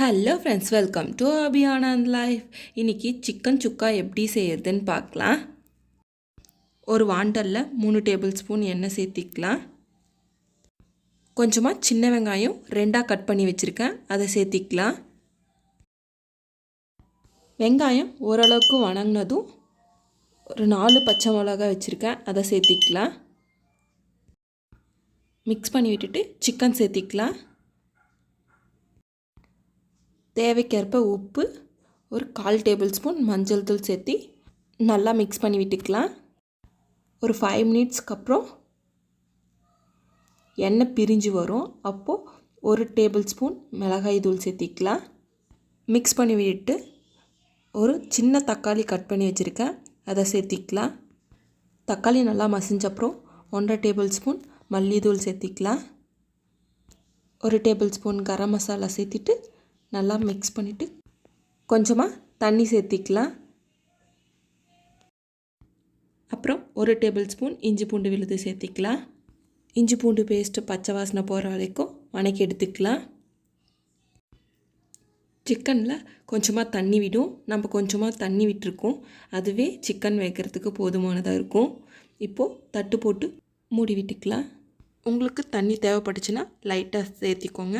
Hello friends, welcome to Abhiyanand life. இன்றைக்கி chicken sukka எப்படி செய்யறதுன்னு பார்க்கலாம். ஒரு வாண்டலில் 3 டேபிள் ஸ்பூன் எண்ணெய் சேர்த்திக்கலாம். கொஞ்சமாக சின்ன வெங்காயம் 2ஆக கட் பண்ணி வச்சுருக்கேன், அதை சேர்த்திக்கலாம். வெங்காயம் ஓரளவுக்கு வணங்கினதும் ஒரு 4 பச்சை மிளகாய் வச்சுருக்கேன், அதை சேர்த்திக்கலாம். மிக்ஸ் பண்ணி விட்டுட்டு சிக்கன் சேர்த்திக்கலாம். தேவைக்கேற்ப உப்பு, ஒரு 1/4 டேபிள் ஸ்பூன் மஞ்சள் தூள் சேர்த்து நல்லா மிக்ஸ் பண்ணி விட்டுக்கலாம். ஒரு 5 மினிட்ஸ்க்கு அப்புறம் எண்ணெய் பிரிஞ்சு வரும், அப்போது 1 டேபிள் ஸ்பூன் மிளகாய் தூள் சேர்த்திக்கலாம். மிக்ஸ் பண்ணி விட்டு ஒரு சின்ன தக்காளி கட் பண்ணி வச்சுருக்கேன், அதை சேர்த்திக்கலாம். தக்காளி நல்லா மசிஞ்சப்புறம் 1/2 டேபிள் ஸ்பூன் மல்லித்தூள் சேர்த்திக்கலாம். 1 டேபிள் ஸ்பூன் கரம் மசாலா சேர்த்திட்டு நல்லா மிக்ஸ் பண்ணிவிட்டு கொஞ்சமாக தண்ணி சேர்த்திக்கலாம். அப்புறம் 1 டேபிள் ஸ்பூன் இஞ்சி பூண்டு விழுது சேர்த்திக்கலாம். இஞ்சி பூண்டு பேஸ்ட்டு பச்சை வாசனை போகிற வரைக்கும் வணக்கி எடுத்துக்கலாம். சிக்கனில் கொஞ்சமாக தண்ணி விடும், நம்ம கொஞ்சமாக தண்ணி விட்டுருக்கோம், அதுவே சிக்கன் வைக்கிறதுக்கு போதுமானதாக இருக்கும். இப்போது தட்டு போட்டு மூடி விட்டுக்கலாம். உங்களுக்கு தண்ணி தேவைப்பட்டுச்சுன்னா லைட்டாக சேர்த்திக்கோங்க.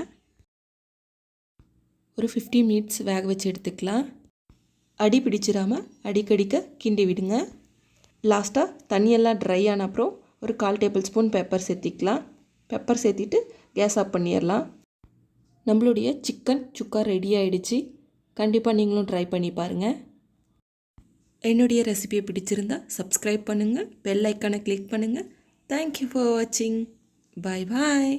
ஒரு 15 மினிட்ஸ் வேக வச்சு எடுத்துக்கலாம். அடி பிடிச்சிடாமல் அடிக்கடிக்க கிண்டி விடுங்க. லாஸ்ட்டாக தண்ணியெல்லாம் ட்ரை ஆன அப்புறம் ஒரு 1/4 டேபிள் ஸ்பூன் பெப்பர் சேர்த்திக்கலாம். பெப்பர் சேர்த்திட்டு கேஸ் ஆஃப் பண்ணிடலாம். நம்மளுடைய சிக்கன் சுக்கா ரெடி ஆகிடுச்சு. கண்டிப்பாக நீங்களும் ட்ரை பண்ணி பாருங்கள். என்னுடைய ரெசிபியை பிடிச்சிருந்தால் சப்ஸ்கிரைப் பண்ணுங்கள், பெல் ஐக்கானை கிளிக் பண்ணுங்கள். தேங்க்யூ ஃபார் வாட்சிங். பாய் பாய்.